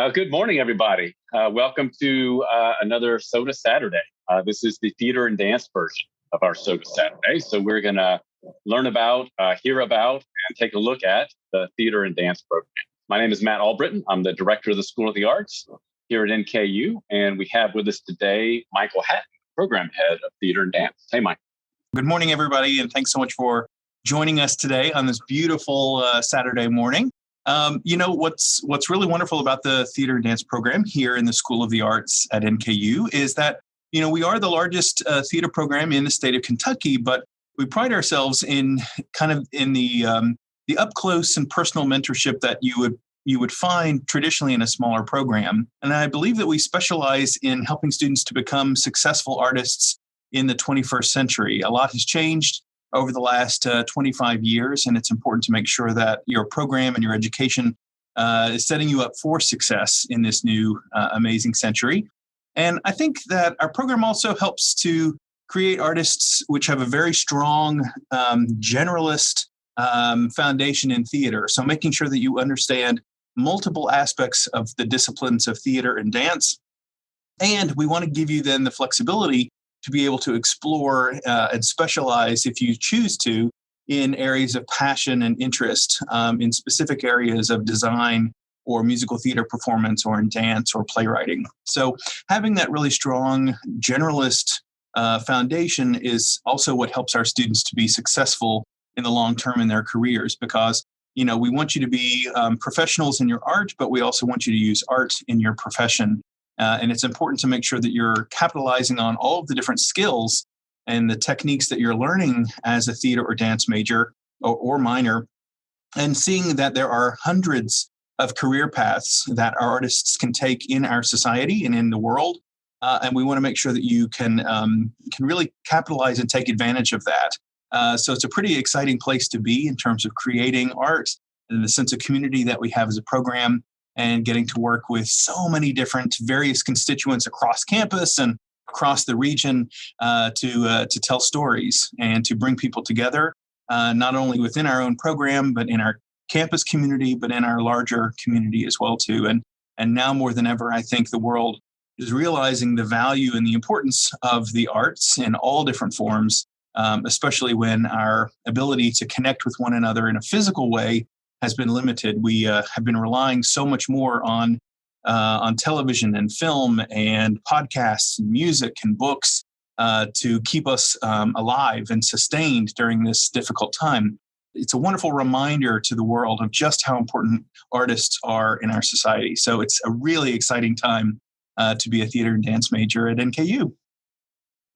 Good morning, everybody. Welcome to another SOTA Saturday. This is the theater and dance version of our SOTA Saturday. So we're going to learn about, hear about, and take a look at the theater and dance program. My name is Matt Albritton. I'm the director of the School of the Arts here at NKU. And we have with us today Michael Hatton, program head of theater and dance. Hey, Mike. Good morning, everybody. And thanks so much for joining us today on this beautiful Saturday morning. What's really wonderful about the theater and dance program here in the School of the Arts at NKU is that, we are the largest theater program in the state of Kentucky, but we pride ourselves in the up close and personal mentorship that you would find traditionally in a smaller program. And I believe that we specialize in helping students to become successful artists in the 21st century. A lot has changed over the last 25 years, and it's important to make sure that your program and your education is setting you up for success in this new amazing century. And I think that our program also helps to create artists which have a very strong generalist foundation in theater. So making sure that you understand multiple aspects of the disciplines of theater and dance. And we want to give you then the flexibility to be able to explore and specialize, if you choose to, in areas of passion and interest in specific areas of design or musical theater performance or in dance or playwriting. So having that really strong generalist foundation is also what helps our students to be successful in the long term in their careers, because we want you to be professionals in your art, but we also want you to use art in your profession. And it's important to make sure that you're capitalizing on all of the different skills and the techniques that you're learning as a theater or dance major or minor, and seeing that there are hundreds of career paths that our artists can take in our society and in the world. And we want to make sure that you can really capitalize and take advantage of that. So it's a pretty exciting place to be in terms of creating art and the sense of community that we have as a program, and getting to work with so many different various constituents across campus and across the region to tell stories and to bring people together, not only within our own program, but in our campus community, but in our larger community as well, too. And now more than ever, I think the world is realizing the value and the importance of the arts in all different forms, especially when our ability to connect with one another in a physical way has been limited. We have been relying so much more on television and film and podcasts and music and books to keep us alive and sustained during this difficult time. It's a wonderful reminder to the world of just how important artists are in our society. So it's a really exciting time to be a theater and dance major at NKU.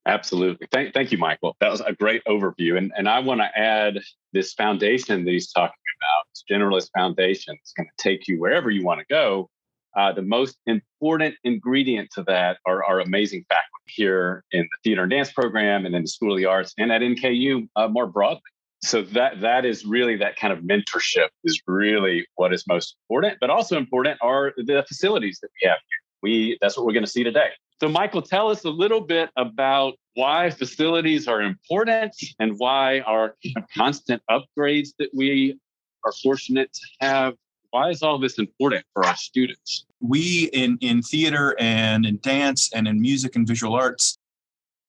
Absolutely. Thank you, Michael. That was a great overview. And I want to add this foundation that he's talking about, this generalist foundation. It's going to take you wherever you want to go. The most important ingredient to that are our amazing faculty here in the theater and dance program and in the School of the Arts and at NKU more broadly. So that is really, that kind of mentorship is really what is most important, but also important are the facilities that we have here. That's what we're going to see today. So Michael, tell us a little bit about why facilities are important and why our constant upgrades that we are fortunate to have. Why is all this important for our students? We in theater and in dance and in music and visual arts,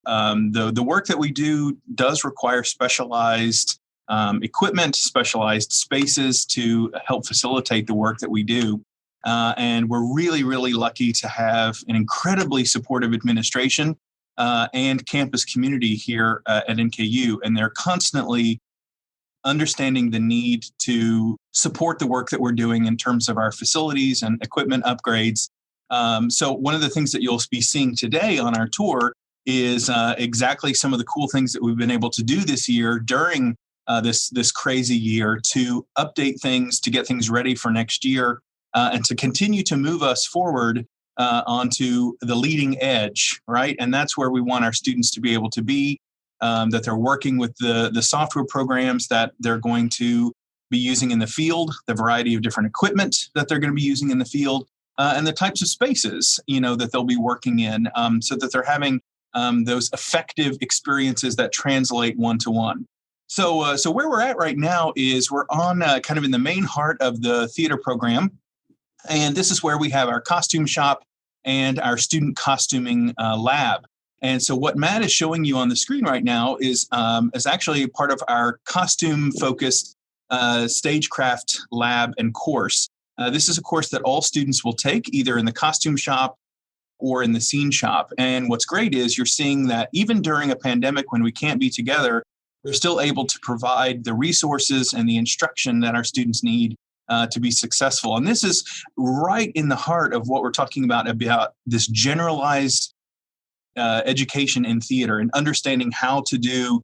the work that we do does require specialized equipment, specialized spaces to help facilitate the work that we do. And we're really, really lucky to have an incredibly supportive administration and campus community here at NKU. And they're constantly understanding the need to support the work that we're doing in terms of our facilities and equipment upgrades. So one of the things that you'll be seeing today on our tour is exactly some of the cool things that we've been able to do this year during this crazy year to update things, to get things ready for next year, and to continue to move us forward onto the leading edge, right? And that's where we want our students to be able to be, that they're working with the software programs that they're going to be using in the field, the variety of different equipment that they're going to be using in the field, and the types of spaces, that they'll be working in, so that they're having those effective experiences that translate one-to-one. So where we're at right now is we're on kind of in the main heart of the theater program. And this is where we have our costume shop and our student costuming lab. And so what Matt is showing you on the screen right now is actually part of our costume-focused stagecraft lab and course. This is a course that all students will take either in the costume shop or in the scene shop. And what's great is you're seeing that even during a pandemic when we can't be together, we're still able to provide the resources and the instruction that our students need to be successful. And this is right in the heart of what we're talking about this generalized education in theater and understanding how to do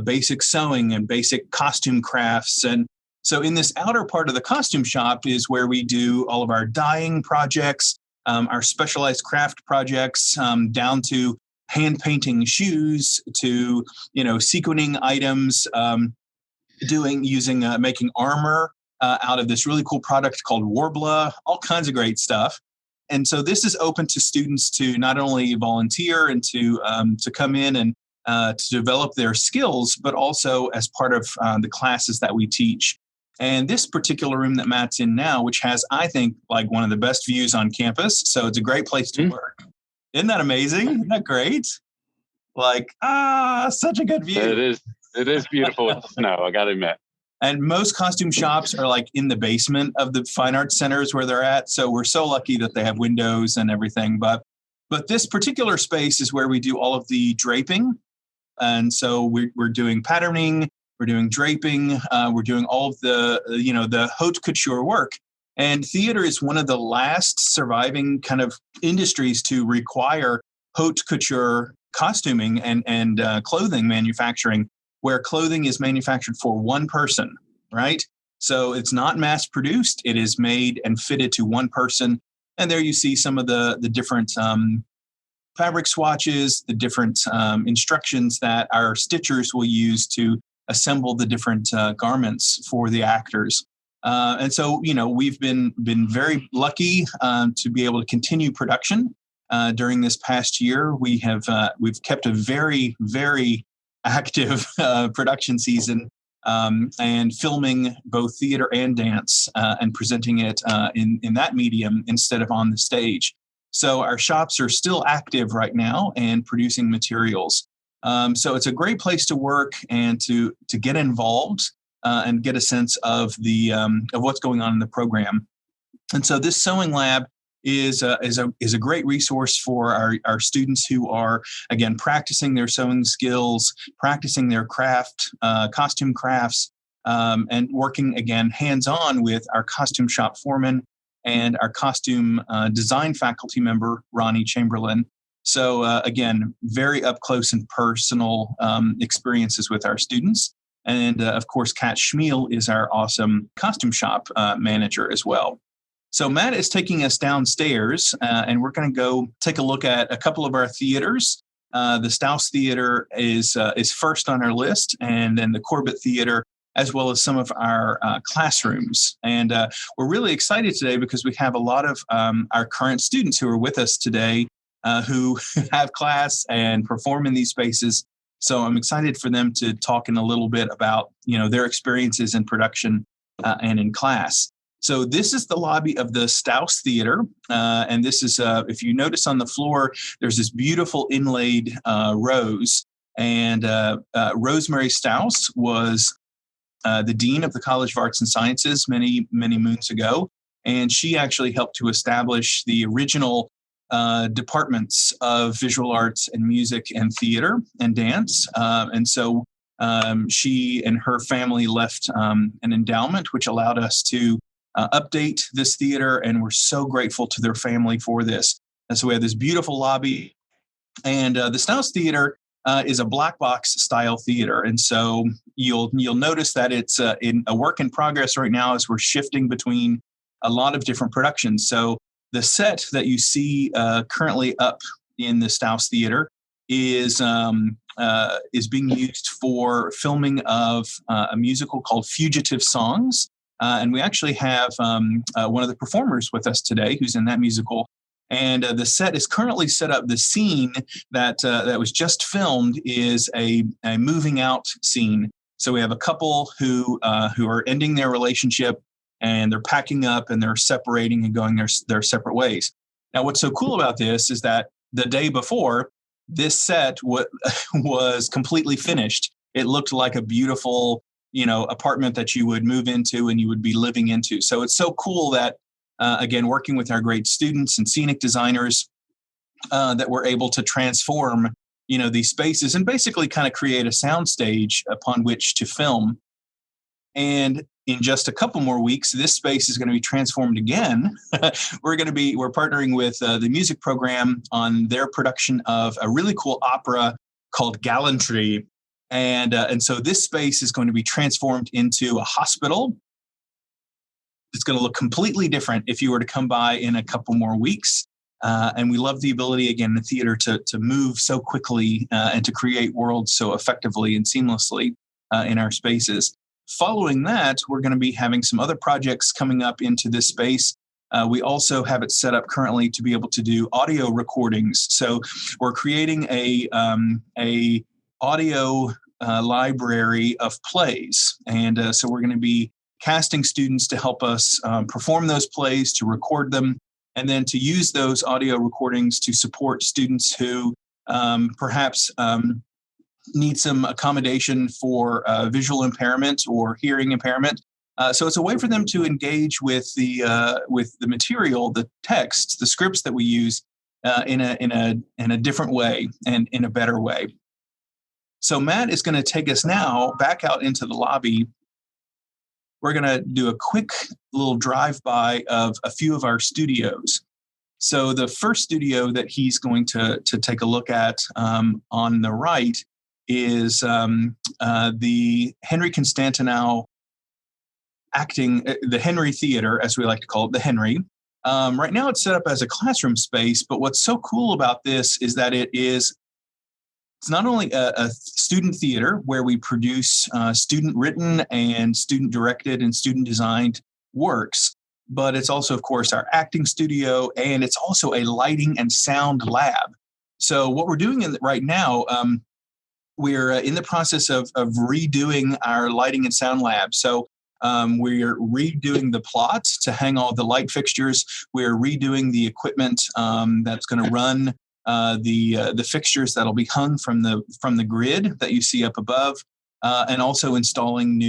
basic sewing and basic costume crafts. And so in this outer part of the costume shop is where we do all of our dyeing projects, our specialized craft projects, down to hand painting shoes, to sequening items, making armor out of this really cool product called Warbler, all kinds of great stuff. And so this is open to students to not only volunteer and to come in and to develop their skills, but also as part of the classes that we teach. And this particular room that Matt's in now, which has, I think, like one of the best views on campus. So it's a great place to work. Isn't that amazing? Isn't that great? Such a good view. It is beautiful with the snow, I got to admit. And most costume shops are like in the basement of the fine arts centers where they're at. So we're so lucky that they have windows and everything. But this particular space is where we do all of the draping. And so we're doing patterning, we're doing draping, we're doing all of the haute couture work. And theater is one of the last surviving kind of industries to require haute couture costuming and clothing manufacturing, where clothing is manufactured for one person, right? So it's not mass produced. It is made and fitted to one person. And there you see some of the different fabric swatches, the different instructions that our stitchers will use to assemble the different garments for the actors. And so, we've been very lucky to be able to continue production during this past year. We've kept a very, very active production season and filming both theater and dance and presenting it in that medium instead of on the stage. So our shops are still active right now and producing materials. So it's a great place to work and to get involved and get a sense of of what's going on in the program. And so this sewing lab is a great resource for our students who are, again, practicing their sewing skills, practicing their costume crafts, and working, again, hands-on with our costume shop foreman and our costume design faculty member, Ronnie Chamberlain. So, again, very up close and personal experiences with our students. And, of course, Kat Schmiel is our awesome costume shop manager as well. So Matt is taking us downstairs, and we're going to go take a look at a couple of our theaters. The Stouse Theater is first on our list, and then the Corbett Theater, as well as some of our classrooms. And we're really excited today because we have a lot of our current students who are with us today who have class and perform in these spaces. So I'm excited for them to talk in a little bit about their experiences in production and in class. So this is the lobby of the Stouse Theater, and this is, if you notice on the floor, there's this beautiful inlaid rose, and Rosemary Stouse was the dean of the College of Arts and Sciences many, many moons ago, and she actually helped to establish the original departments of visual arts and music and theater and dance, and so she and her family left an endowment which allowed us to update this theater, and we're so grateful to their family for this. And so we have this beautiful lobby, and the Stouse Theater is a black box style theater, and so you'll notice that it's in a work in progress right now as we're shifting between a lot of different productions. So the set that you see currently up in the Stouse Theater is being used for filming of a musical called Fugitive Songs. And we actually have one of the performers with us today who's in that musical. And the set is currently set up. The scene that was just filmed is a moving out scene. So we have a couple who are ending their relationship, and they're packing up and they're separating and going their separate ways. Now, what's so cool about this is that the day before, this set was completely finished. It looked like a beautiful, apartment that you would move into and you would be living into. So it's so cool that, again, working with our great students and scenic designers, that we're able to transform, these spaces and basically kind of create a soundstage upon which to film. And in just a couple more weeks, this space is going to be transformed again. We're partnering with the music program on their production of a really cool opera called Gallantry. And so this space is going to be transformed into a hospital. It's going to look completely different if you were to come by in a couple more weeks. And we love the ability, again, in the theater to move so quickly and to create worlds so effectively and seamlessly in our spaces. Following that, we're going to be having some other projects coming up into this space. We also have it set up currently to be able to do audio recordings. So we're creating a audio library of plays. And so we're going to be casting students to help us perform those plays, to record them, and then to use those audio recordings to support students who perhaps need some accommodation for visual impairment or hearing impairment. So it's a way for them to engage with the material, the text, the scripts that we use in a different way and in a better way. So Matt is going to take us now back out into the lobby. We're going to do a quick little drive-by of a few of our studios. So the first studio that he's going to take a look at on the right is the Henry Constantinow the Henry Theater, as we like to call it, the Henry. Right now it's set up as a classroom space, but what's so cool about this is that it's not only a student theater where we produce student-written and student-directed and student-designed works, but it's also, of course, our acting studio, and it's also a lighting and sound lab. So what we're doing right now, we're in the process of redoing our lighting and sound lab. So we're redoing the plot to hang all the light fixtures. We're redoing the equipment that's going to run the fixtures that'll be hung from the grid that you see up above, and also installing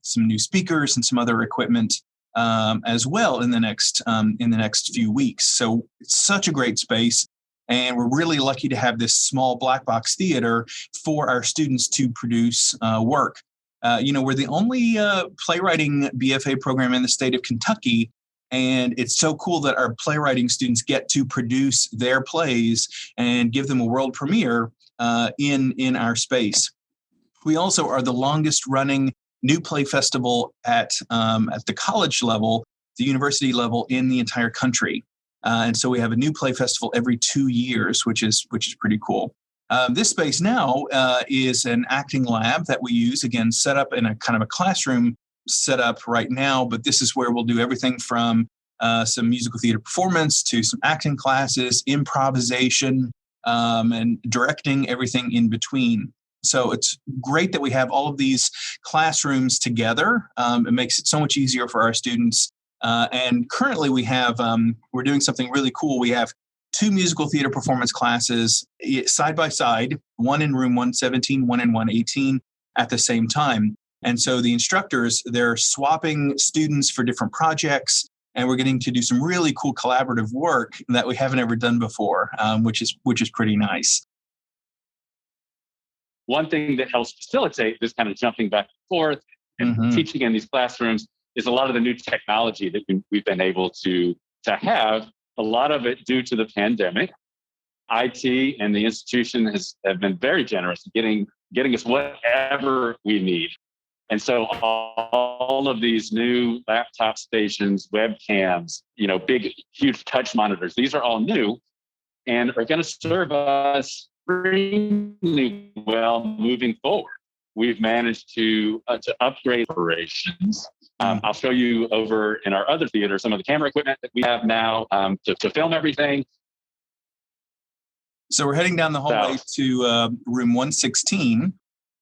some new speakers and some other equipment as well in the next few weeks. So it's such a great space. And we're really lucky to have this small black box theater for our students to produce work. We're the only playwriting BFA program in the state of Kentucky, and it's so cool that our playwriting students get to produce their plays and give them a world premiere in our space. We also are the longest running new play festival at the college level, the university level in the entire country. And so we have a new play festival every 2 years, which is pretty cool. This space now is an acting lab that we use, again, set up in a kind of a classroom setup right now, but this is where we'll do everything from some musical theater performance to some acting classes, improvisation, and directing, everything in between. So it's great that we have all of these classrooms together. It makes it so much easier for our students. And currently we're doing something really cool. We have 2 musical theater performance classes side by side, one in room 117, one in 118 at the same time. And so the instructors, they're swapping students for different projects, and we're getting to do some really cool collaborative work that we haven't ever done before, which is pretty nice. One thing that helps facilitate this kind of jumping back and forth and teaching in these classrooms is a lot of the new technology that we've been able to have. A lot of it due to the pandemic. IT and the institution have been very generous in getting us whatever we need. And so all of these new laptop stations, webcams, big, huge touch monitors, these are all new and are going to serve us extremely well moving forward. We've managed to upgrade operations. I'll show you over in our other theater some of the camera equipment that we have now to film everything. So we're heading down the hallway to room 116.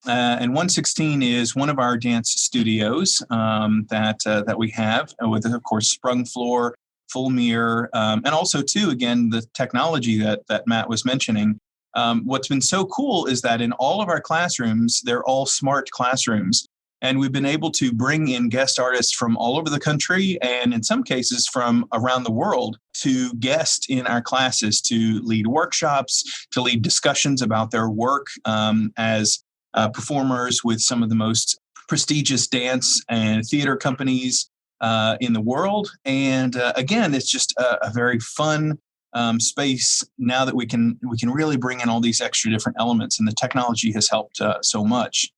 And 116 is one of our dance studios that we have with, of course, sprung floor, full mirror, and also, too, again, the technology that Matt was mentioning. What's been so cool is that in all of our classrooms, they're all smart classrooms. And we've been able to bring in guest artists from all over the country and in some cases from around the world to guest in our classes to lead workshops, to lead discussions about their work as performers with some of the most prestigious dance and theater companies in the world. And again, it's just a very fun space now that we can really bring in all these extra different elements, and the technology has helped so much.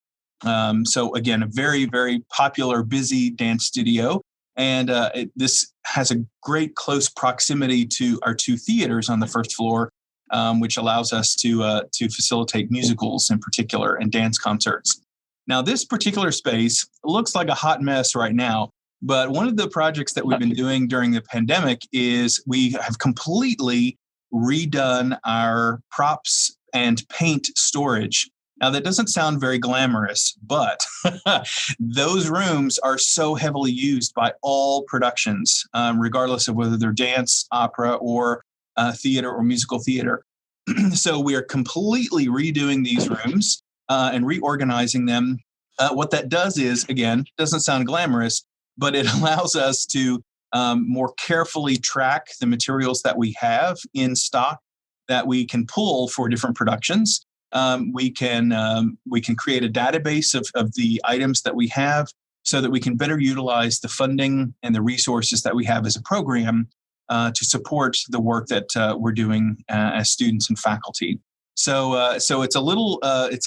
So again, a very, very popular, busy dance studio. And this has a great close proximity to our two theaters on the first floor, which allows us to facilitate musicals in particular and dance concerts. Now, this particular space looks like a hot mess right now, but one of the projects that we've been doing during the pandemic is we have completely redone our props and paint storage. Now, that doesn't sound very glamorous, but those rooms are so heavily used by all productions, regardless of whether they're dance, opera, or theater or musical theater. So we are completely redoing these rooms and reorganizing them. What that does is, again, doesn't sound glamorous, but it allows us to more carefully track the materials that we have in stock that we can pull for different productions. We can create a database of the items that we have so that we can better utilize the funding and the resources that we have as a program to support the work that we're doing as students and faculty. So it's a little bit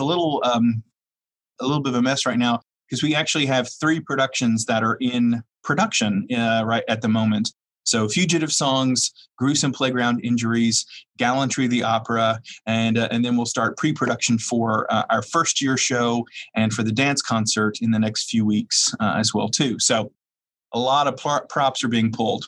of a mess right now because we actually have 3 productions that are in production right at the moment. So Fugitive Songs, Gruesome Playground Injuries, Gallantry the Opera, and then we'll start pre-production for our first year show and for the dance concert in the next few weeks as well too. So a lot of props are being pulled.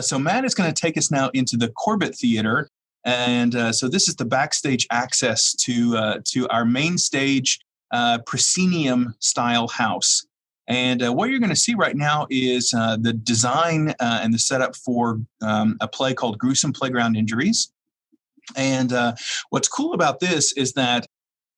So Matt is going to take us now into the Corbett Theater. And so this is the backstage access to our main stage proscenium style house. And what you're going to see right now is the design and the setup for a play called Gruesome Playground Injuries. And what's cool about this is that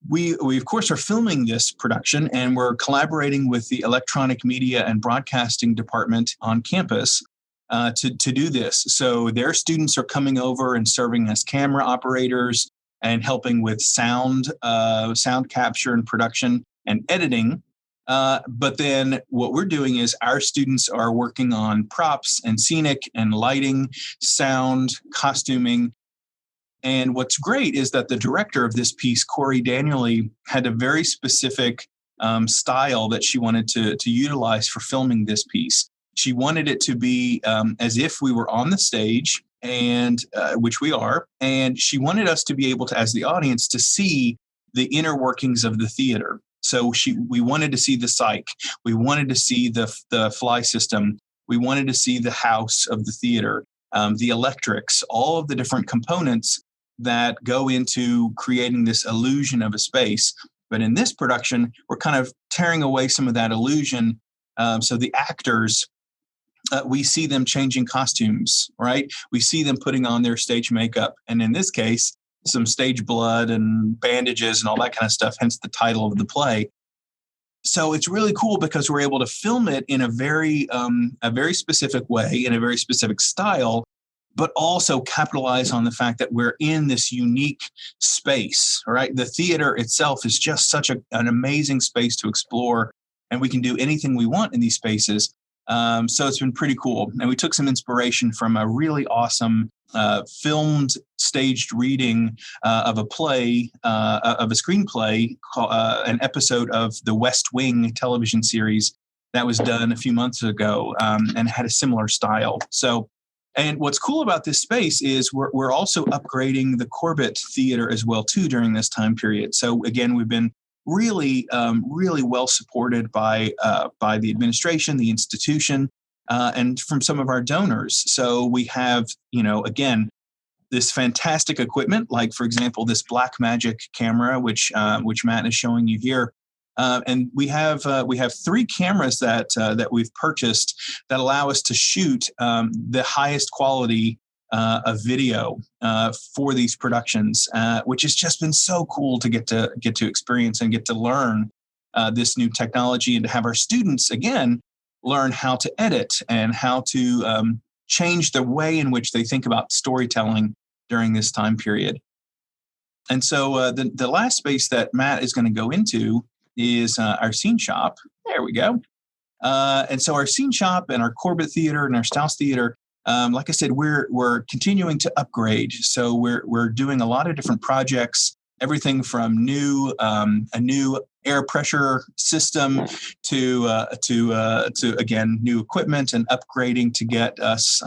we of course are filming this production, and we're collaborating with the electronic media and broadcasting department on campus to do this. So their students are coming over and serving as camera operators and helping with sound capture and production and editing. But then what we're doing is our students are working on props and scenic and lighting, sound, costuming. And what's great is that the director of this piece, Corey Daniely, had a very specific style that she wanted to utilize for filming this piece. She wanted it to be as if we were on the stage, and which we are. And she wanted us to be able to, as the audience, to see the inner workings of the theater. So we wanted to see the psych. We wanted to see the fly system. We wanted to see the house of the theater, the electrics, all of the different components that go into creating this illusion of a space. But in this production, we're kind of tearing away some of that illusion. So the actors, we see them changing costumes, right? We see them putting on their stage makeup. And in this case, some stage blood and bandages and all that kind of stuff, hence the title of the play. So it's really cool because we're able to film it in a very specific way, in a very specific style, but also capitalize on the fact that we're in this unique space, right? The theater itself is just such an amazing space to explore, and we can do anything we want in these spaces. So it's been pretty cool. And we took some inspiration from a really awesome filmed staged reading of a play, of a screenplay, an episode of the West Wing television series that was done a few months ago and had a similar style. So, and what's cool about this space is we're also upgrading the Corbett Theater as well too during this time period. So again, we've been really well supported by the administration, the institution, and from some of our donors. So we have, again, this fantastic equipment, like, for example, this Blackmagic camera, which Matt is showing you here. And we have 3 cameras that we've purchased that allow us to shoot the highest quality of video for these productions, which has just been so cool to get to experience and get to learn this new technology, and to have our students again learn how to edit and how to change the way in which they think about storytelling during this time period. And so the last space that Matt is going to go into is our scene shop. There we go. And so our scene shop and our Corbett Theater and our Stouse Theater, like I said, we're continuing to upgrade. So we're doing a lot of different projects, everything from a new air pressure system to again, new equipment and upgrading to get us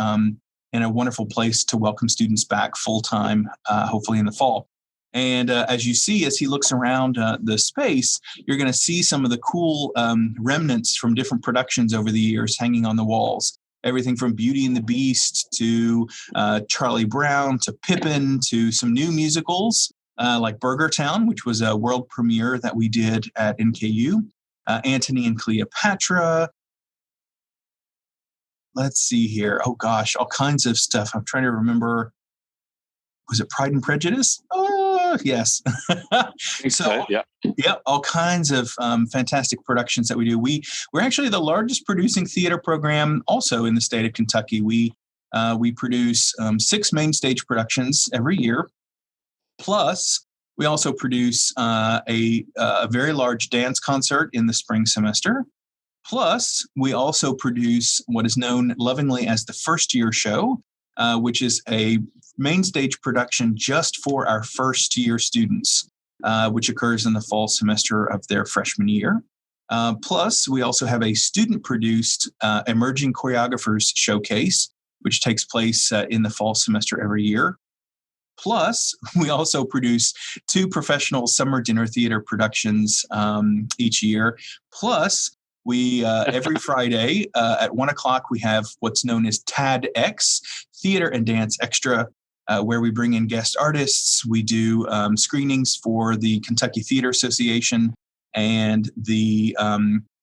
in a wonderful place to welcome students back full time, hopefully in the fall. And as you see, as he looks around the space, you're going to see some of the cool remnants from different productions over the years hanging on the walls. Everything from Beauty and the Beast to Charlie Brown to Pippin to some new musicals like Burger Town, which was a world premiere that we did at NKU, Antony and Cleopatra. Let's see here. Oh, gosh, all kinds of stuff. I'm trying to remember. Was it Pride and Prejudice? Oh, yes. Yeah, all kinds of fantastic productions that we do. We're actually the largest producing theater program also in the state of Kentucky. We produce 6 main stage productions every year. Plus, we also produce a very large dance concert in the spring semester. Plus, we also produce what is known lovingly as the first year show, which is a main stage production just for our first year students, which occurs in the fall semester of their freshman year. Plus, we also have a student-produced emerging choreographers showcase, which takes place in the fall semester every year. Plus, we also produce 2 professional summer dinner theater productions each year. Plus, we every Friday at 1:00 we have what's known as TADX, Theater and Dance Extra, where we bring in guest artists. We do screenings for the Kentucky Theater Association and the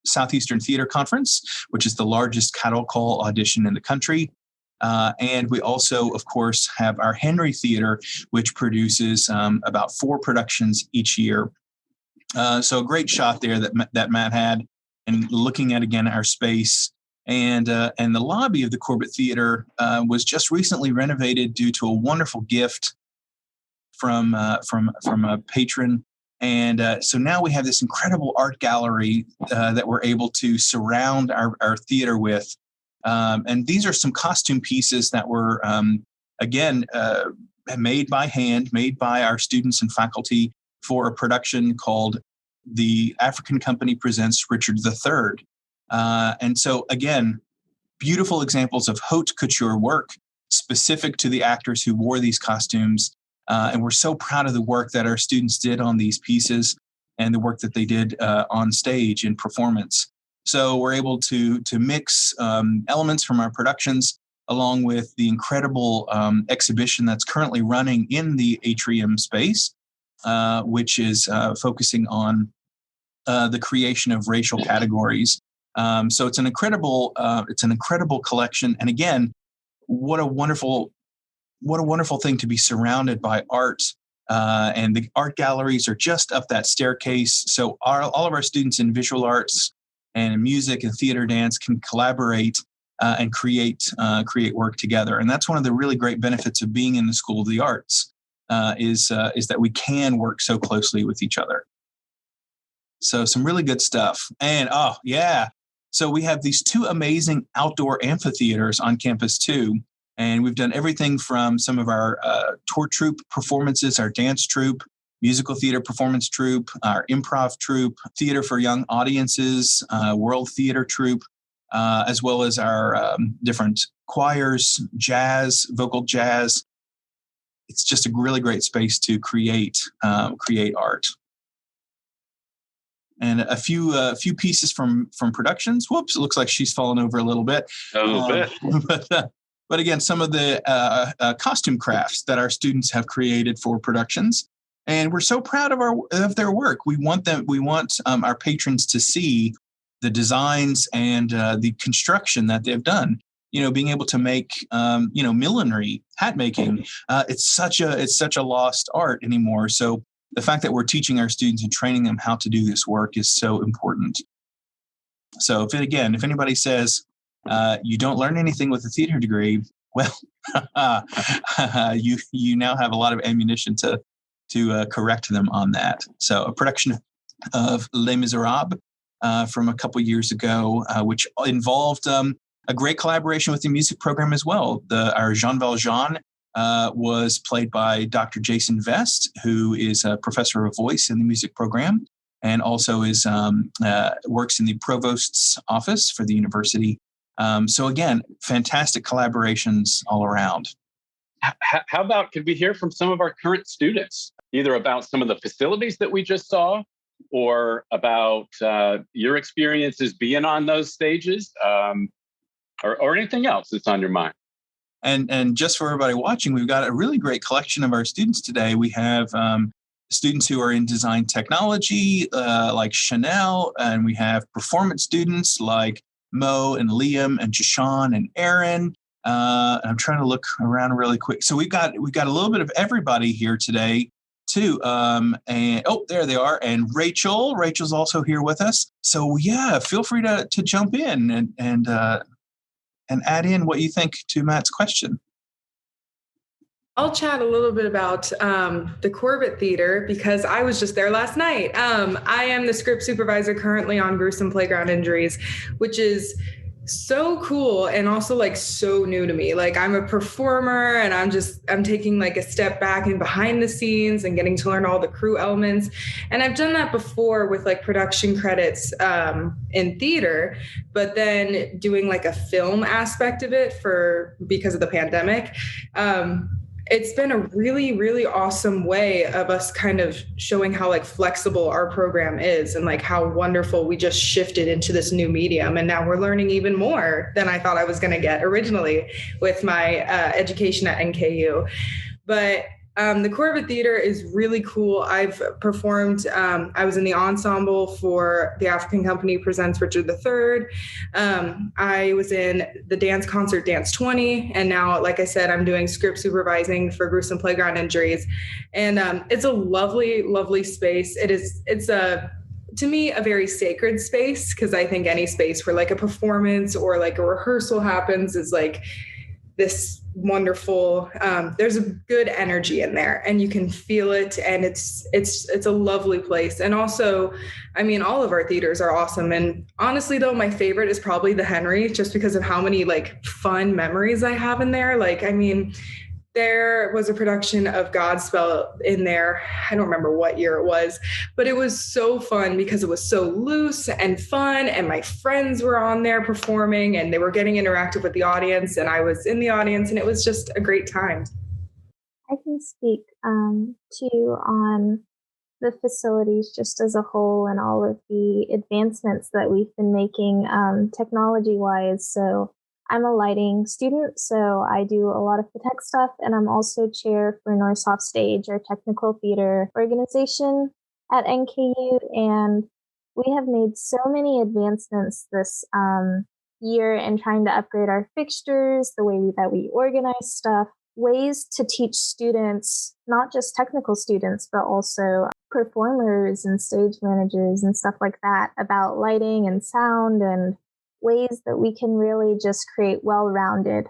Southeastern Theater Conference, which is the largest cattle call audition in the country. And we also, of course, have our Henry Theater, which produces about 4 productions each year. So a great shot there that Matt had, and looking at, again, our space. And the lobby of the Corbett Theater was just recently renovated due to a wonderful gift from a patron. And so now we have this incredible art gallery that we're able to surround our theater with. And these are some costume pieces that were, again, made by hand, made by our students and faculty for a production called The African Company Presents Richard III. And so, again, beautiful examples of haute couture work specific to the actors who wore these costumes. And we're so proud of the work that our students did on these pieces and the work that they did on stage in performance. So we're able to mix elements from our productions along with the incredible exhibition that's currently running in the atrium space, which is focusing on the creation of racial categories. So it's an incredible collection. And again, what a wonderful thing to be surrounded by art. And the art galleries are just up that staircase. So all of our students in visual arts and in music and theater dance can collaborate and create work together. And that's one of the really great benefits of being in the School of the Arts, is that we can work so closely with each other. So some really good stuff. And so we have these 2 amazing outdoor amphitheaters on campus too. And we've done everything from some of our tour troupe performances, our dance troupe, musical theater performance troupe, our improv troupe, theater for young audiences, world theater troupe, as well as our different choirs, jazz, vocal jazz. It's just a really great space to create art. And a few pieces from productions. Whoops! It looks like she's fallen over a little bit. A little bit. but again, some of the costume crafts that our students have created for productions. And we're so proud of their work. We want our patrons to see the designs and the construction that they've done. Being able to make millinery, hat making. It's such a lost art anymore. So the fact that we're teaching our students and training them how to do this work is so important. So if anybody says you don't learn anything with a theater degree, well, you now have a lot of ammunition to correct them on that. So a production of Les Miserables from a couple years ago, which involved a great collaboration with the music program as well. Our Jean Valjean was played by Dr. Jason Vest, who is a professor of voice in the music program, and also works in the provost's office for the university. So again, fantastic collaborations all around. How about, could we hear from some of our current students, either about some of the facilities that we just saw, or about your experiences being on those stages, or anything else that's on your mind? And just for everybody watching, we've got a really great collection of our students today. We have students who are in design technology, like Chanel, and we have performance students like Mo and Liam and Jashawn and Aaron. And I'm trying to look around really quick. So we've got a little bit of everybody here today too. And there they are. And Rachel's also here with us. So yeah, feel free to jump in and add in what you think to Matt's question. I'll chat a little bit about the Corbett Theater because I was just there last night. I am the script supervisor currently on Gruesome Playground Injuries, which is so cool and also like so new to me. Like I'm a performer and I'm taking like a step back and behind the scenes and getting to learn all the crew elements. And I've done that before with like production credits in theater, but then doing like a film aspect of it because of the pandemic. It's been a really, really awesome way of us kind of showing how like flexible our program is and like how wonderful we just shifted into this new medium. And now we're learning even more than I thought I was going to get originally with my education at NKU. But the Corbett Theater is really cool. I've performed, I was in the ensemble for the African Company Presents Richard III. I was in the dance concert Dance 20. And now, like I said, I'm doing script supervising for Gruesome Playground Injuries. And it's a lovely, lovely space. It's to me, a very sacred space, because I think any space where like a performance or like a rehearsal happens is like this wonderful, there's a good energy in there and you can feel it, and it's a lovely place. And also, I mean, all of our theaters are awesome, and honestly though, my favorite is probably the Henry, just because of how many like fun memories I have in there. Like, I mean, there was a production of Godspell in there. I don't remember what year it was, but it was so fun because it was so loose and fun. And my friends were on there performing and they were getting interactive with the audience. And I was in the audience and it was just a great time. I can speak to you on the facilities just as a whole and all of the advancements that we've been making technology-wise. So I'm a lighting student, so I do a lot of the tech stuff, and I'm also chair for North Soft Stage, our technical theater organization at NKU, and we have made so many advancements this year in trying to upgrade our fixtures, the way that we organize stuff, ways to teach students, not just technical students, but also performers and stage managers and stuff like that, about lighting and sound, and ways that we can really just create well-rounded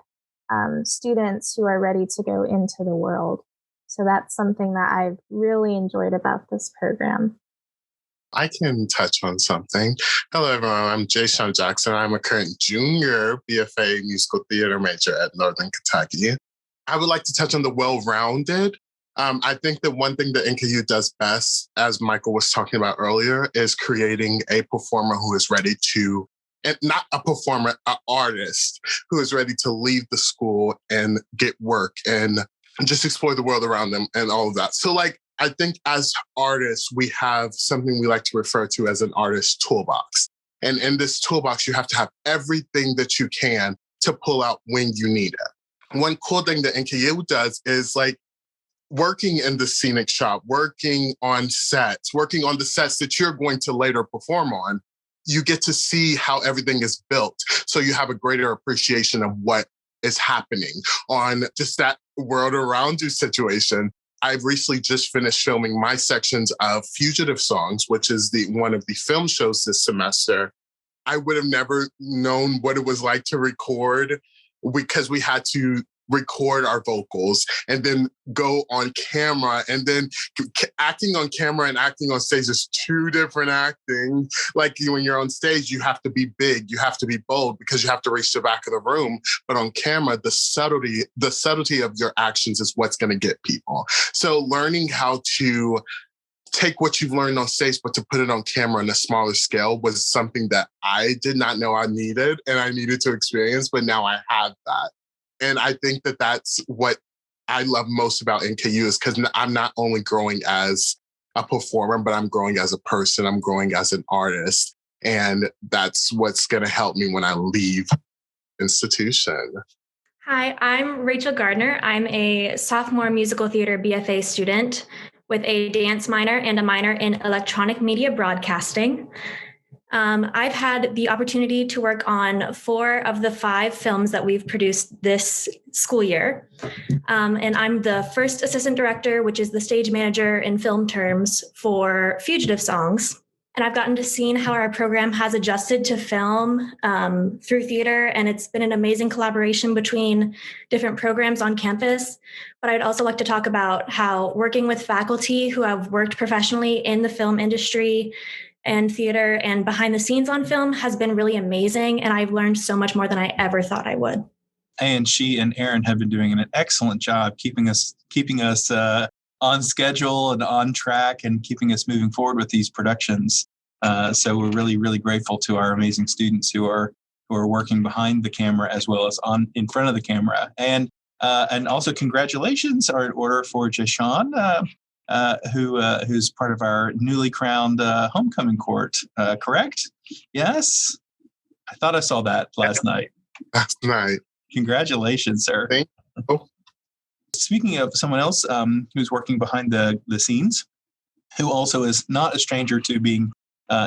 students who are ready to go into the world. So that's something that I've really enjoyed about this program. I can touch on something. Hello, everyone. I'm Jay-Sean Jackson. I'm a current junior BFA musical theater major at Northern Kentucky. I would like to touch on the well-rounded. I think that one thing that NKU does best, as Michael was talking about earlier, is creating a performer who is ready to, and not a performer, an artist who is ready to leave the school and get work and just explore the world around them and all of that. So like, I think as artists, we have something we like to refer to as an artist toolbox. And in this toolbox, you have to have everything that you can to pull out when you need it. one cool thing that NKU does is like working in the scenic shop, working on sets, working on the sets that you're going to later perform on. You get to see how everything is built. So you have a greater appreciation of what is happening on just that world around you situation. I've recently just finished filming my sections of Fugitive Songs, which is one of the film shows this semester. I would have never known what it was like to record because we had to record our vocals and then go on camera, and then acting on camera and acting on stage is two different acting. Like when you're on stage, you have to be big, you have to be bold because you have to reach the back of the room. But on camera, the subtlety of your actions is what's going to get people. So learning how to take what you've learned on stage, but to put it on camera on a smaller scale was something that I did not know I needed and I needed to experience, but now I have that. And I think that that's what I love most about NKU is because I'm not only growing as a performer, but I'm growing as a person. I'm growing as an artist. And that's what's going to help me when I leave institution. Hi, I'm Rachel Gardner. I'm a sophomore musical theater BFA student with a dance minor and a minor in electronic media broadcasting. I've had the opportunity to work on 4 of the 5 films that we've produced this school year. And I'm the first assistant director, which is the stage manager in film terms for Fugitive Songs. And I've gotten to see how our program has adjusted to film through theater. And it's been an amazing collaboration between different programs on campus. But I'd also like to talk about how working with faculty who have worked professionally in the film industry and theater and behind the scenes on film has been really amazing. And I've learned so much more than I ever thought I would. And she and Aaron have been doing an excellent job keeping us on schedule and on track and keeping us moving forward with these productions. So we're really, really grateful to our amazing students who are working behind the camera as well as in front of the camera. And also congratulations are in order for Jashawn, who's part of our newly crowned homecoming court, correct? Yes? I thought I saw that last night. Last night. Congratulations, sir. Thank you. Speaking of someone else who's working behind the scenes, who also is not a stranger to being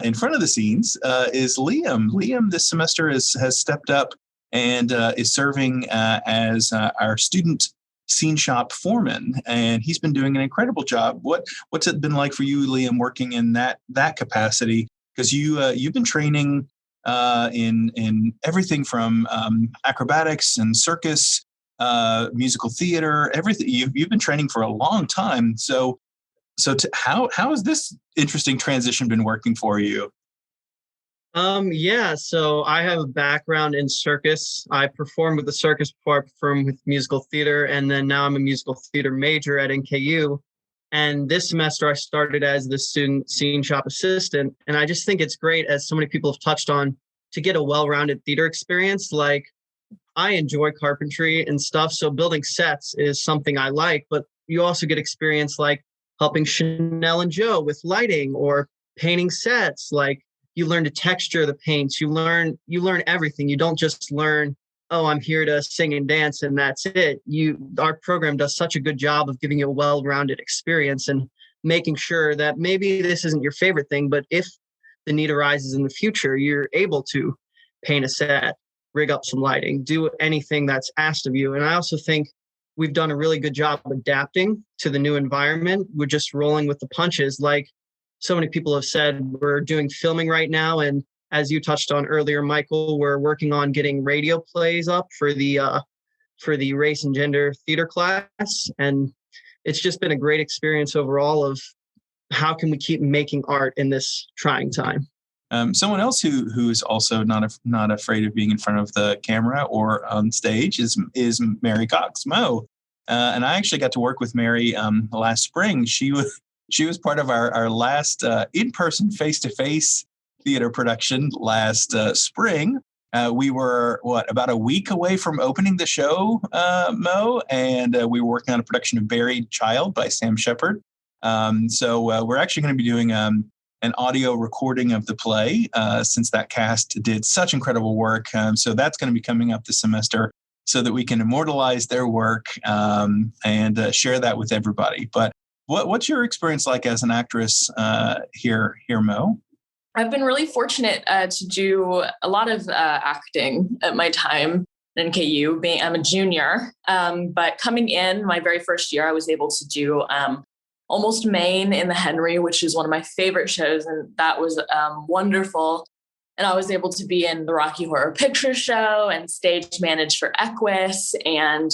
in front of the scenes, is Liam. Liam this semester has stepped up and is serving as our student scene shop foreman, and he's been doing an incredible job. What's it been like for you, Liam, working in that capacity? Because you've been training in everything from acrobatics and circus, musical theater, everything. You've been training for a long time. So how has this interesting transition been working for you? So I have a background in circus. I performed with the circus before I performed with musical theater, and then now I'm a musical theater major at NKU. And this semester I started as the student scene shop assistant. And I just think it's great, as so many people have touched on, to get a well-rounded theater experience. Like, I enjoy carpentry and stuff, so building sets is something I like, but you also get experience like helping Chanel and Joe with lighting or painting sets. Like, you learn to texture the paints. You learn everything. You don't just learn, oh, I'm here to sing and dance and that's it. Our program does such a good job of giving you a well-rounded experience and making sure that maybe this isn't your favorite thing, but if the need arises in the future, you're able to paint a set, rig up some lighting, do anything that's asked of you. And I also think we've done a really good job of adapting to the new environment. We're just rolling with the punches. Like so many people have said, we're doing filming right now. And as you touched on earlier, Michael, we're working on getting radio plays up for the race and gender theater class. And it's just been a great experience overall of how can we keep making art in this trying time. Someone else who is also not afraid of being in front of the camera or on stage is Mary Cox Mo, and I actually got to work with Mary last spring. She was part of our last in-person face-to-face theater production last spring. We were about a week away from opening the show, Mo, and we were working on a production of Buried Child by Sam Shepard. So we're actually going to be doing an audio recording of the play since that cast did such incredible work. So that's going to be coming up this semester. so that we can immortalize their work and share that with everybody. But what's your experience like as an actress here, Mo? I've been really fortunate to do a lot of acting at my time in NKU. I'm a junior, but coming in my very first year, I was able to do Almost Maine in the Henry, which is one of my favorite shows, and that was wonderful. And I was able to be in the Rocky Horror Picture Show and stage manage for Equus, and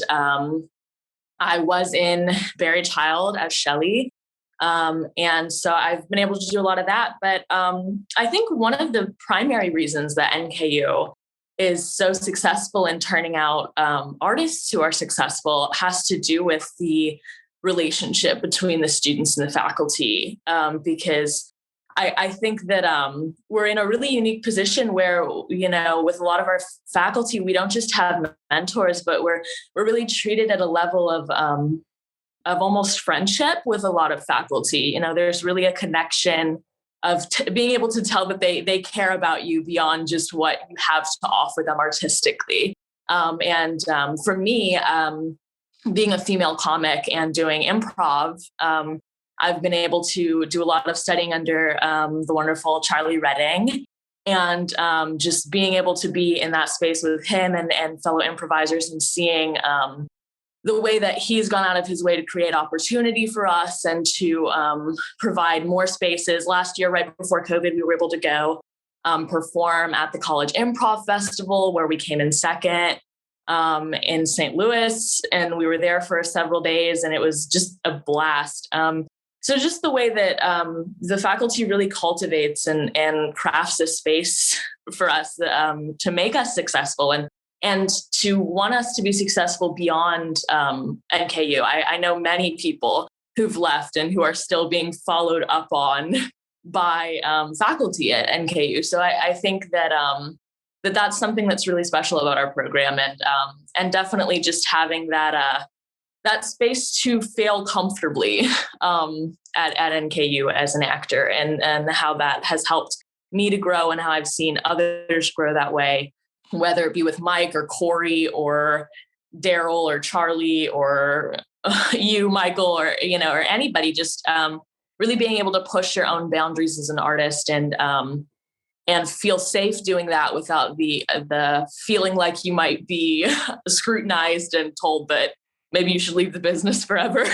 I was in Buried Child as Shelley. And so I've been able to do a lot of that. But I think one of the primary reasons that NKU is so successful in turning out artists who are successful has to do with the relationship between the students and the faculty. Because I think that we're in a really unique position where, you know, with a lot of our faculty, we don't just have mentors, but we're really treated at a level of almost friendship with a lot of faculty. You know, there's really a connection of being able to tell that they care about you beyond just what you have to offer them artistically. For me, being a female comic and doing improv, I've been able to do a lot of studying under the wonderful Charlie Redding, and just being able to be in that space with him and fellow improvisers and seeing the way that he's gone out of his way to create opportunity for us and to provide more spaces. Last year, right before COVID, we were able to go perform at the College Improv Festival, where we came in second in St. Louis, and we were there for several days, and it was just a blast. So just the way that the faculty really cultivates and crafts a space for us to make us successful and to want us to be successful beyond NKU. I know many people who've left and who are still being followed up on by faculty at NKU. So I think that that's something that's really special about our program, and definitely just having that space to fail comfortably at NKU as an actor, and how that has helped me to grow and how I've seen others grow that way, whether it be with Mike or Corey or Daryl or Charlie or you, Michael, or, you know, or anybody, just really being able to push your own boundaries as an artist and feel safe doing that without the feeling like you might be scrutinized and told that maybe you should leave the business forever.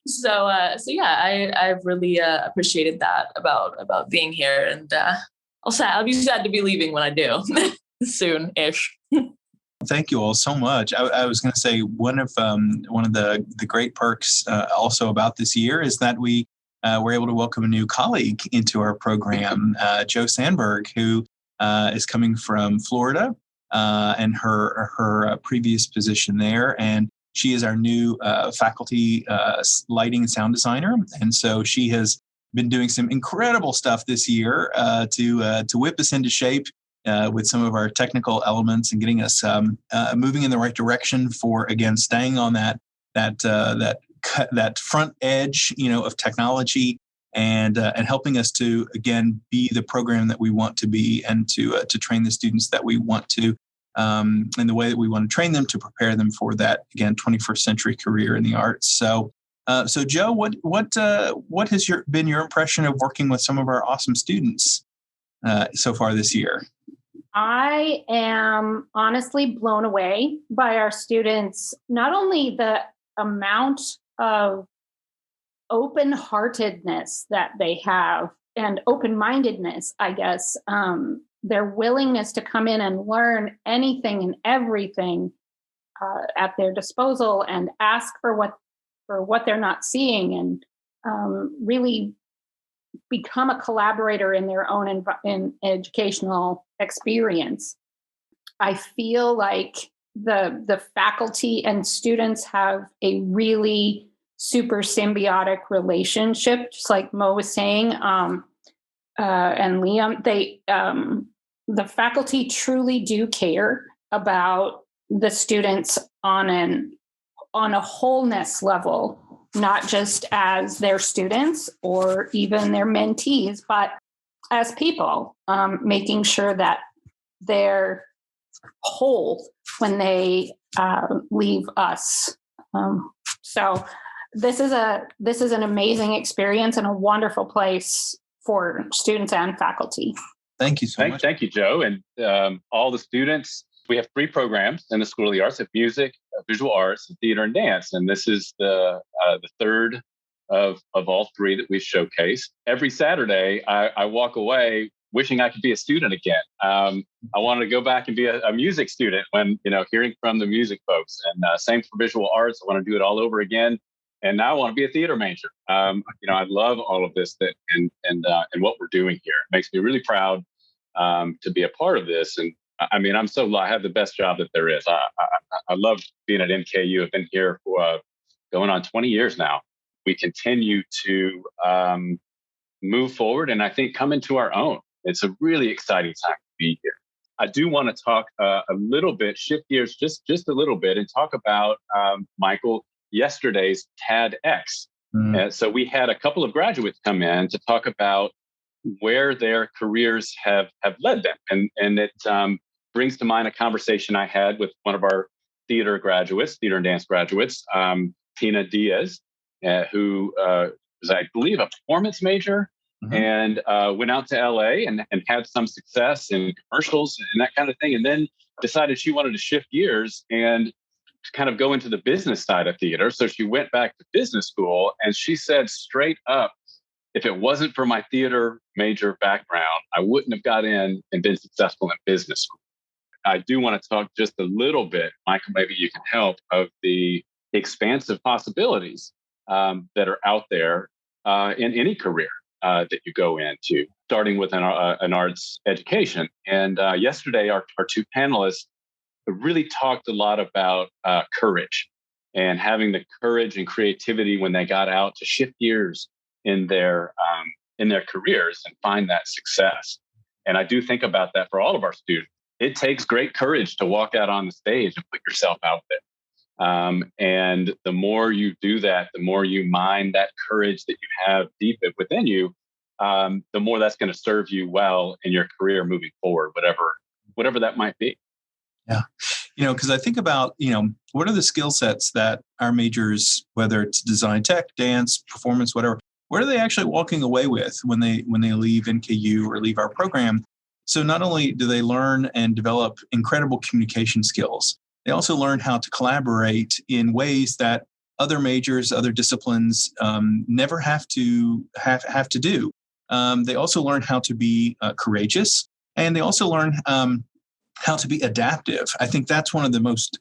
So yeah, I've really appreciated that about being here, and I'll be sad to be leaving when I do soon-ish. Thank you all so much. I was going to say one of the great perks also about this year is that we were able to welcome a new colleague into our program, Joe Sandberg, who is coming from Florida. And her previous position there. And she is our new faculty lighting and sound designer. And so she has been doing some incredible stuff this year to whip us into shape with some of our technical elements and getting us moving in the right direction for, again, staying on that front edge, you know, of technology, and helping us to, again, be the program that we want to be, and to train the students that we want to, in the way that we want to train them, to prepare them for that, again, 21st century career in the arts. So Joe, what has been your impression of working with some of our awesome students so far this year? I am honestly blown away by our students, not only the amount of open-heartedness that they have, and open-mindedness, I guess, their willingness to come in and learn anything and everything at their disposal and ask for what they're not seeing, and really become a collaborator in their own in educational experience. I feel like the faculty and students have a really super symbiotic relationship, just like Mo was saying, and Liam. The faculty truly do care about the students on a wholeness level, not just as their students or even their mentees, but as people, making sure that they're whole when they leave us. So this is an amazing experience and a wonderful place for students and faculty. Thank you so much. Thank you, Joe. And all the students, we have 3 programs in the School of the Arts: of music, visual arts, and theater and dance. And this is the third of all 3 that we've showcased. Every Saturday, I walk away wishing I could be a student again. I wanted to go back and be a music student when, hearing from the music folks. And same for visual arts. I want to do it all over again. And now I want to be a theater major. I love all of this and what we're doing here. It makes me really proud to be a part of this. And I'm so I have the best job that there is. I love being at NKU. I've been here for going on 20 years now. We continue to move forward and I think come into our own. It's a really exciting time to be here. I do want to talk a little bit, shift gears just a little bit and talk about, Michael, yesterday's TADx. So we had a couple of graduates come in to talk about where their careers have led them. And it brings to mind a conversation I had with one of our theater and dance graduates, Tina Diaz, who was, I believe, a performance major. And went out to LA and had some success in commercials and that kind of thing. And then decided she wanted to shift gears and kind of go into the business side of theater. So she went back to business school and she said straight up, if it wasn't for my theater major background, I wouldn't have got in and been successful in business school. I do want to talk just a little bit, Michael, maybe you can help, of the expansive possibilities that are out there in any career that you go into, starting with an arts education. And yesterday, our 2 panelists really talked a lot about courage and having the courage and creativity when they got out to shift gears in their careers and find that success. And I do think about that for all of our students. It takes great courage to walk out on the stage and put yourself out there. And the more you do that, the more you mine that courage that you have deep within you, the more that's going to serve you well in your career moving forward, whatever that might be. Yeah. Because I think about, what are the skill sets that our majors, whether it's design, tech, dance, performance, whatever, what are they actually walking away with when they leave NKU or leave our program? So not only do they learn and develop incredible communication skills, they also learn how to collaborate in ways that other majors, other disciplines never have to do. They also learn how to be courageous, and they also learn how to be adaptive. I think that's one of the most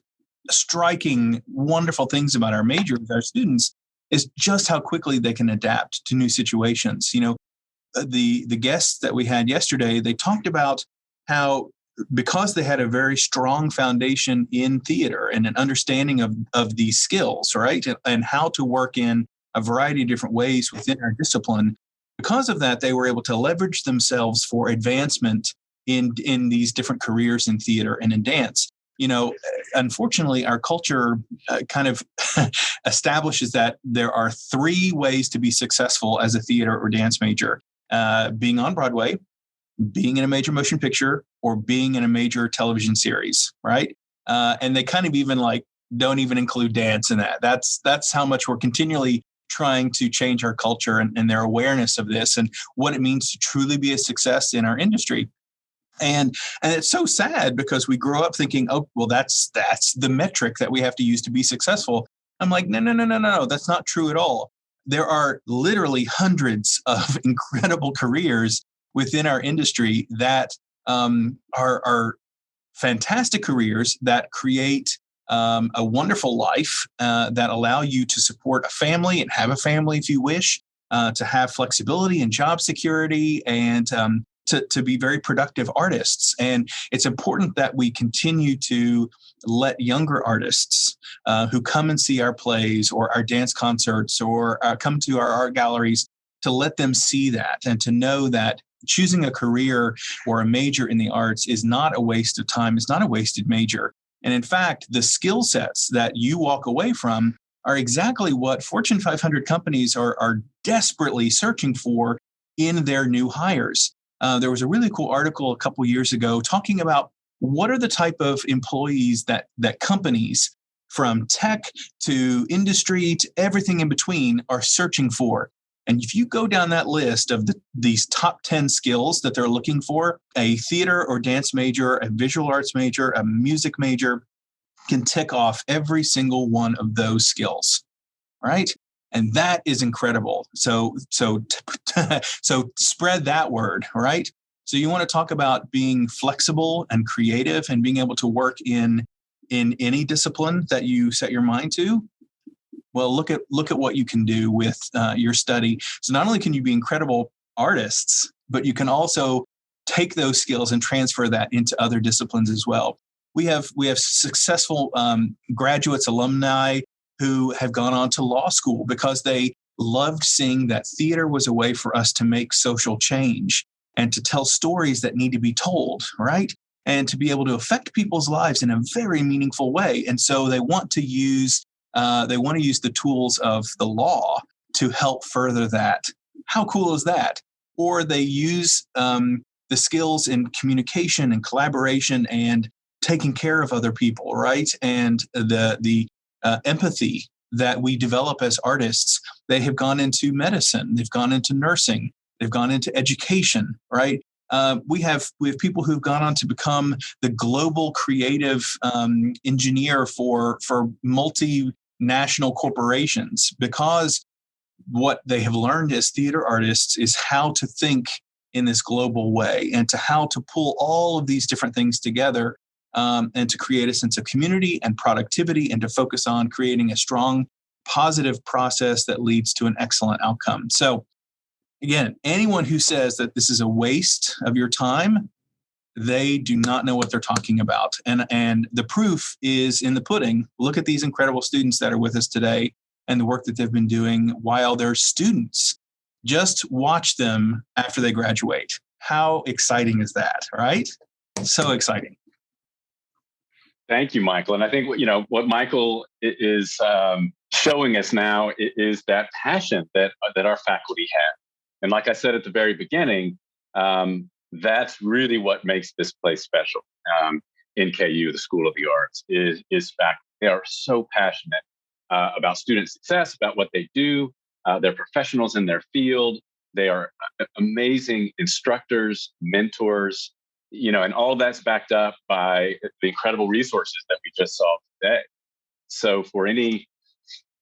striking, wonderful things about our major with our students is just how quickly they can adapt to new situations. The guests that we had yesterday, they talked about how, because they had a very strong foundation in theater and an understanding of these skills, right? And how to work in a variety of different ways within our discipline. Because of that, they were able to leverage themselves for advancement in these different careers in theater and in dance. Unfortunately, our culture kind of establishes that there are 3 ways to be successful as a theater or dance major: being on Broadway, being in a major motion picture, or being in a major television series, right? And they kind of even don't even include dance in that. That's how much we're continually trying to change our culture and their awareness of this and what it means to truly be a success in our industry. And it's so sad because we grow up thinking, oh, well, that's the metric that we have to use to be successful. I'm like, no, that's not true at all. There are literally hundreds of incredible careers within our industry that are fantastic careers that create a wonderful life that allow you to support a family and have a family if you wish, to have flexibility and job security, and to be very productive artists. And it's important that we continue to let younger artists who come and see our plays or our dance concerts or come to our art galleries, to let them see that and to know that choosing a career or a major in the arts is not a waste of time. It's not a wasted major. And in fact, the skill sets that you walk away from are exactly what Fortune 500 companies are desperately searching for in their new hires. There was a really cool article a couple years ago talking about what are the type of employees that companies from tech to industry to everything in between are searching for. And if you go down that list of these top 10 skills that they're looking for, a theater or dance major, a visual arts major, a music major can tick off every single one of those skills, right? And that is incredible. So spread that word, right? So you want to talk about being flexible and creative and being able to work in any discipline that you set your mind to. Well, look at what you can do with your study. So not only can you be incredible artists, but you can also take those skills and transfer that into other disciplines as well. We have successful graduates, alumni who have gone on to law school because they loved seeing that theater was a way for us to make social change and to tell stories that need to be told, right? And to be able to affect people's lives in a very meaningful way. And so they want to use the tools of the law to help further that. How cool is that? Or they use the skills in communication and collaboration and taking care of other people, right? And the empathy that we develop as artists. They have gone into medicine. They've gone into nursing. They've gone into education, right? We have people who've gone on to become the global creative engineer for multinational corporations, because what they have learned as theater artists is how to think in this global way and to how to pull all of these different things together and to create a sense of community and productivity and to focus on creating a strong, positive process that leads to an excellent outcome. So again, anyone who says that this is a waste of your time, they do not know what they're talking about. And the proof is in the pudding. Look at these incredible students that are with us today and the work that they've been doing while they're students. Just watch them after they graduate. How exciting is that, right? So exciting. Thank you, Michael. And I think what Michael is showing us now is that passion that our faculty have. And like I said at the very beginning, that's really what makes this place special. NKU, the School of the Arts, is faculty. They are so passionate about student success, about what they do. They're professionals in their field. They are amazing instructors, mentors, and all that's backed up by the incredible resources that we just saw today. So for any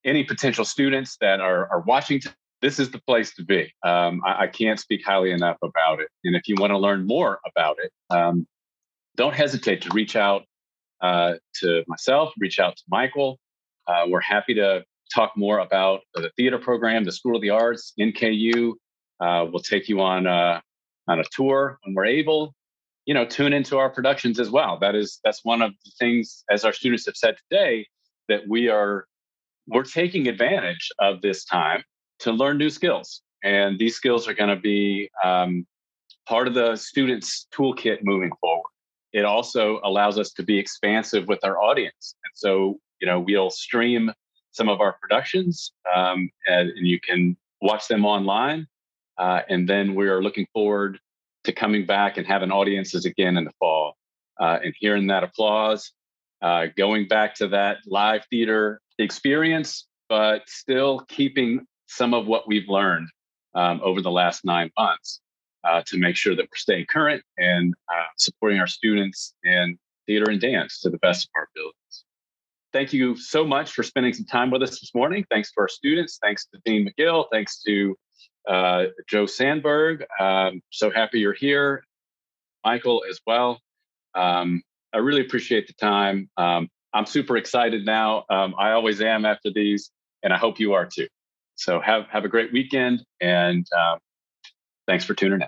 potential students that are watching, this is the place to be. I can't speak highly enough about it. And if you want to learn more about it, don't hesitate to reach out to myself, reach out to Michael. We're happy to talk more about the theater program, the School of the Arts, NKU. We'll take you on a tour when we're able. Tune into our productions as well. That's one of the things, as our students have said today, that we're taking advantage of this time to learn new skills. And these skills are going to be part of the students' toolkit moving forward. It also allows us to be expansive with our audience. And so, we'll stream some of our productions and you can watch them online. And then we are looking forward to coming back and having audiences again in the fall and hearing that applause, going back to that live theater experience, but still keeping some of what we've learned over the last 9 months to make sure that we're staying current and supporting our students in theater and dance to the best of our abilities. Thank you so much for spending some time with us this morning. Thanks to our students. Thanks to Dean McGill. Thanks to Joe Sandberg. So happy you're here. Michael as well. I really appreciate the time. I'm super excited now. I always am after these, and I hope you are too. So have a great weekend, and thanks for tuning in.